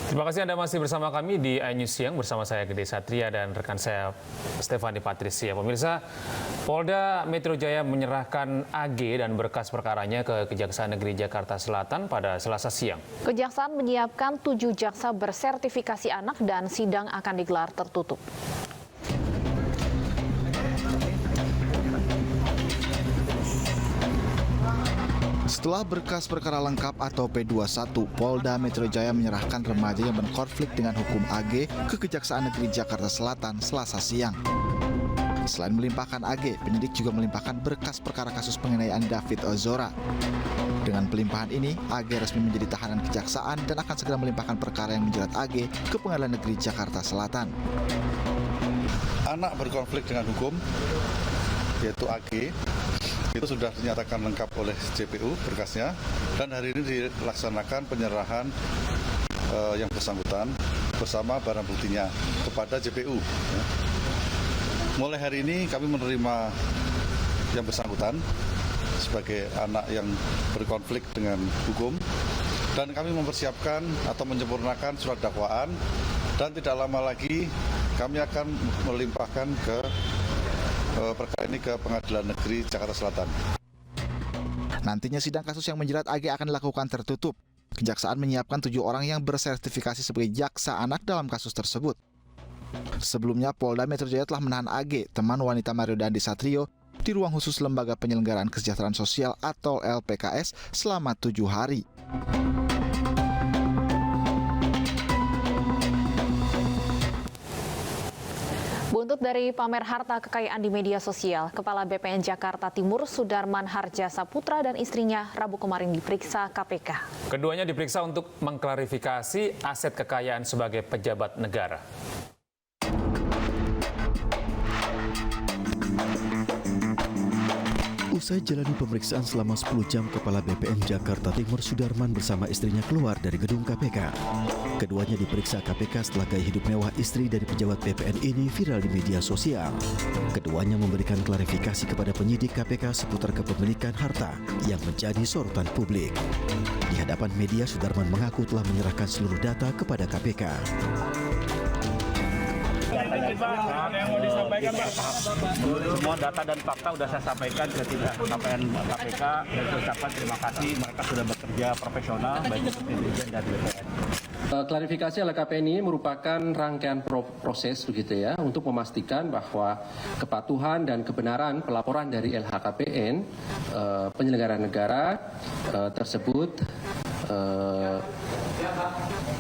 Terima kasih Anda masih bersama kami di iNews Siang bersama saya Gede Satria dan rekan saya Stefani Patricia. Pemirsa, Polda Metro Jaya menyerahkan AG dan berkas perkaranya ke Kejaksaan Negeri Jakarta Selatan pada Selasa siang. Kejaksaan menyiapkan 7 jaksa bersertifikasi anak dan sidang akan digelar tertutup. Setelah berkas perkara lengkap atau P21, Polda Metro Jaya menyerahkan remaja yang berkonflik dengan hukum AG ke Kejaksaan Negeri Jakarta Selatan Selasa siang. Selain melimpahkan AG, penyidik juga melimpahkan berkas perkara kasus penganiayaan David Ozora. Dengan pelimpahan ini, AG resmi menjadi tahanan kejaksaan dan akan segera melimpahkan perkara yang menjerat AG ke Pengadilan Negeri Jakarta Selatan. Anak berkonflik dengan hukum, yaitu AG, itu sudah dinyatakan lengkap oleh JPU berkasnya, dan hari ini dilaksanakan penyerahan yang bersangkutan bersama barang buktinya kepada JPU. Mulai hari ini kami menerima yang bersangkutan sebagai anak yang berkonflik dengan hukum, dan kami mempersiapkan atau menyempurnakan surat dakwaan, dan tidak lama lagi kami akan melimpahkan ke perkara ini ke Pengadilan Negeri Jakarta Selatan. Nantinya sidang kasus yang menjerat AG akan dilakukan tertutup. Kejaksaan menyiapkan 7 orang yang bersertifikasi sebagai jaksa anak dalam kasus tersebut. Sebelumnya, Polda Metro Jaya telah menahan AG, teman wanita Mario Dandi Satrio, di ruang khusus Lembaga Penyelenggaraan Kesejahteraan Sosial atau LPKS selama 7 hari. Buntut dari pamer harta kekayaan di media sosial, Kepala BPN Jakarta Timur Sudarman Harja Saputra dan istrinya Rabu kemarin diperiksa KPK. Keduanya diperiksa untuk mengklarifikasi aset kekayaan sebagai pejabat negara. Usai jalani pemeriksaan selama 10 jam, Kepala BPN Jakarta Timur Sudarman bersama istrinya keluar dari gedung KPK. Keduanya diperiksa KPK setelah gaya hidup mewah istri dari pejabat BPN ini viral di media sosial. Keduanya memberikan klarifikasi kepada penyidik KPK seputar kepemilikan harta yang menjadi sorotan publik. Di hadapan media, Sudarman mengaku telah menyerahkan seluruh data kepada KPK. Ada yang mau disampaikan, Pak? Semua data dan fakta sudah saya sampaikan ke sampaian KPK dan saya ucapkan terima kasih, mereka sudah bekerja profesional baik itu intelijen dan BPN. Klarifikasi LHKPN ini merupakan rangkaian proses begitu ya untuk memastikan bahwa kepatuhan dan kebenaran pelaporan dari LHKPN penyelenggara negara tersebut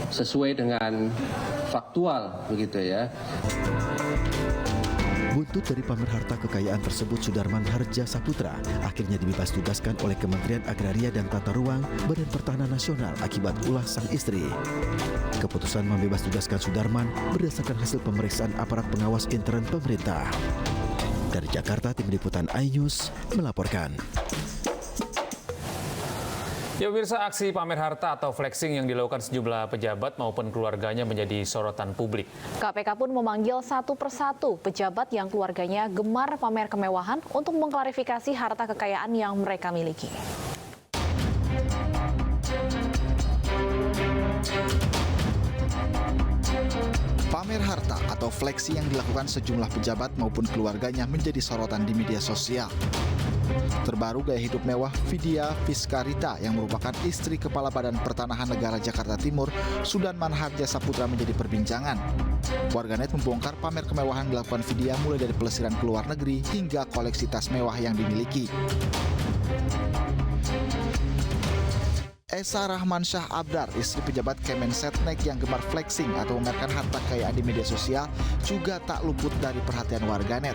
sesuai dengan faktual begitu ya. Buntut dari pamer harta kekayaan tersebut, Sudarman Harja Saputra akhirnya dibebas tugaskan oleh Kementerian Agraria dan Tata Ruang Badan Pertahanan Nasional akibat ulah sang istri. Keputusan membebas tugaskan Sudarman berdasarkan hasil pemeriksaan aparat pengawas intern pemerintah. Dari Jakarta, Tim Liputan iNews melaporkan. Ya pemirsa, aksi pamer harta atau flexing yang dilakukan sejumlah pejabat maupun keluarganya menjadi sorotan publik. KPK pun memanggil satu persatu pejabat yang keluarganya gemar pamer kemewahan untuk mengklarifikasi harta kekayaan yang mereka miliki. Pamer harta atau flexing yang dilakukan sejumlah pejabat maupun keluarganya menjadi sorotan di media sosial. Terbaru, gaya hidup mewah Vidya Fiskarita yang merupakan istri Kepala Badan Pertanahan Negara Jakarta Timur Sudarman Harja Saputra menjadi perbincangan. Warganet membongkar pamer kemewahan dilakukan Vidya mulai dari pelesiran ke luar negeri hingga koleksi tas mewah yang dimiliki. Esa Rahman Syah Abdar, istri pejabat Kemensetnek yang gemar flexing atau memamerkan harta kekayaan di media sosial, juga tak luput dari perhatian warganet.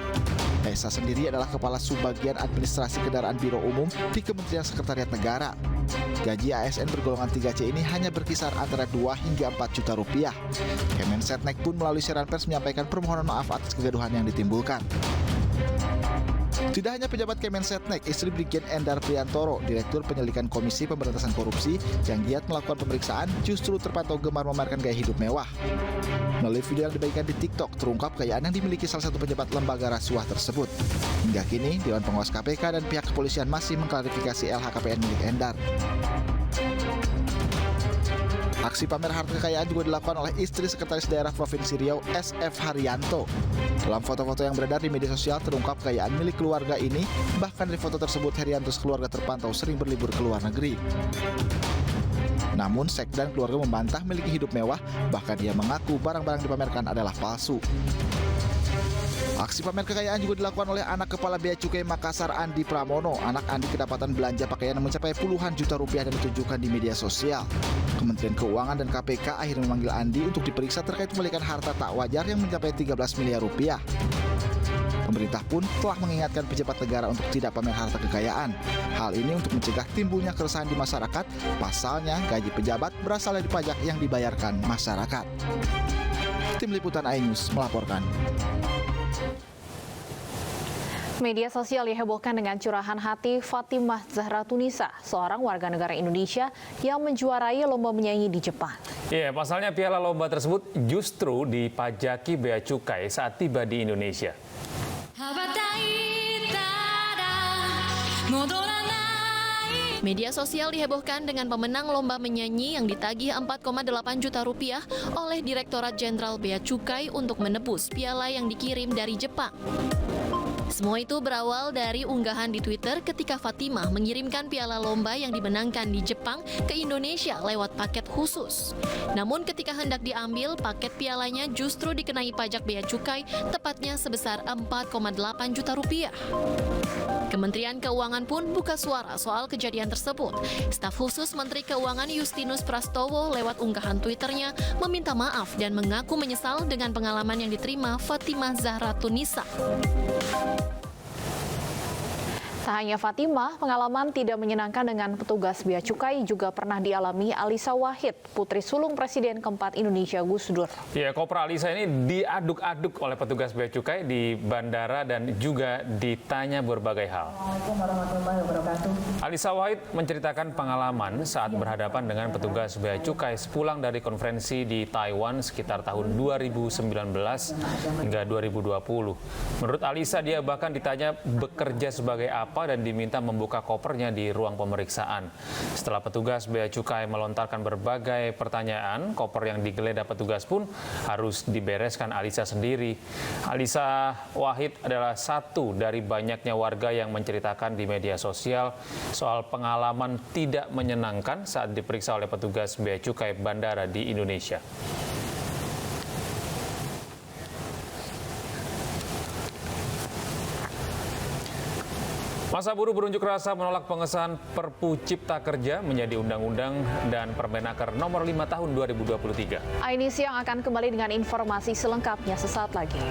Esa sendiri adalah Kepala Subbagian Administrasi Kendaraan Biro Umum di Kementerian Sekretariat Negara. Gaji ASN bergolongan 3C ini hanya berkisar antara 2 hingga 4 juta rupiah. Kemensetnek pun melalui siaran pers menyampaikan permohonan maaf atas kegaduhan yang ditimbulkan. Tidak hanya pejabat Kemensetnek, istri Brigjen Endar Priantoro, Direktur Penyelidikan Komisi Pemberantasan Korupsi yang giat melakukan pemeriksaan, justru terpantau gemar memamerkan gaya hidup mewah. Melalui video yang dibagikan di TikTok, terungkap kekayaan yang dimiliki salah satu pejabat lembaga rasuah tersebut. Hingga kini, Dewan Pengawas KPK dan pihak kepolisian masih mengklarifikasi LHKPN milik Endar. Aksi pamer harta kekayaan juga dilakukan oleh istri Sekretaris Daerah Provinsi Riau, SF Haryanto. Dalam foto-foto yang beredar di media sosial terungkap kekayaan milik keluarga ini, bahkan dari foto tersebut Haryanto sekeluarga terpantau sering berlibur ke luar negeri. Namun Sekda dan keluarga membantah memiliki hidup mewah, bahkan ia mengaku barang-barang dipamerkan adalah palsu. Aksi pamer kekayaan juga dilakukan oleh anak Kepala Bea Cukai Makassar, Andi Pramono. Anak Andi kedapatan belanja pakaian yang mencapai puluhan juta rupiah dan ditunjukkan di media sosial. Kementerian Keuangan dan KPK akhirnya memanggil Andi untuk diperiksa terkait pemilikan harta tak wajar yang mencapai 13 miliar rupiah. Pemerintah pun telah mengingatkan pejabat negara untuk tidak pamer harta kekayaan. Hal ini untuk mencegah timbulnya keresahan di masyarakat. Pasalnya, gaji pejabat berasal dari pajak yang dibayarkan masyarakat. Tim Liputan iNews melaporkan. Media sosial dihebohkan dengan curahan hati Fatimah Zahra Tunisa, seorang warga negara Indonesia yang menjuarai lomba menyanyi di Jepang. Ya, pasalnya piala lomba tersebut justru dipajaki bea cukai saat tiba di Indonesia. Media sosial dihebohkan dengan pemenang lomba menyanyi yang ditagih 4,8 juta rupiah oleh Direktorat Jenderal Bea Cukai untuk menebus piala yang dikirim dari Jepang. Semua itu berawal dari unggahan di Twitter ketika Fatimah mengirimkan piala lomba yang dimenangkan di Jepang ke Indonesia lewat paket khusus. Namun ketika hendak diambil, paket pialanya justru dikenai pajak bea cukai, tepatnya sebesar 4,8 juta rupiah. Kementerian Keuangan pun buka suara soal kejadian tersebut. Staf khusus Menteri Keuangan Justinus Prastowo lewat unggahan Twitternya meminta maaf dan mengaku menyesal dengan pengalaman yang diterima Fatimah Zahra Tunisa. Tak hanya Fatimah, pengalaman tidak menyenangkan dengan petugas bea cukai juga pernah dialami Alisa Wahid, putri sulung Presiden keempat Indonesia Gus Dur. Ya, Kopra Alisa ini diaduk-aduk oleh petugas bea cukai di bandara dan juga ditanya berbagai hal. Alisa Wahid menceritakan pengalaman saat berhadapan dengan petugas bea cukai sepulang dari konferensi di Taiwan sekitar tahun 2019 hingga 2020. Menurut Alisa, dia bahkan ditanya bekerja sebagai apa dan diminta membuka kopernya di ruang pemeriksaan. Setelah petugas bea cukai melontarkan berbagai pertanyaan, koper yang digeledah petugas pun harus dibereskan Alisa sendiri. Alisa Wahid adalah satu dari banyaknya warga yang menceritakan di media sosial soal pengalaman tidak menyenangkan saat diperiksa oleh petugas bea cukai bandara di Indonesia. Masa buruh berunjuk rasa menolak pengesahan Perpu Cipta Kerja menjadi undang-undang dan Permenaker nomor 5 tahun 2023. iNews yang akan kembali dengan informasi selengkapnya sesaat lagi.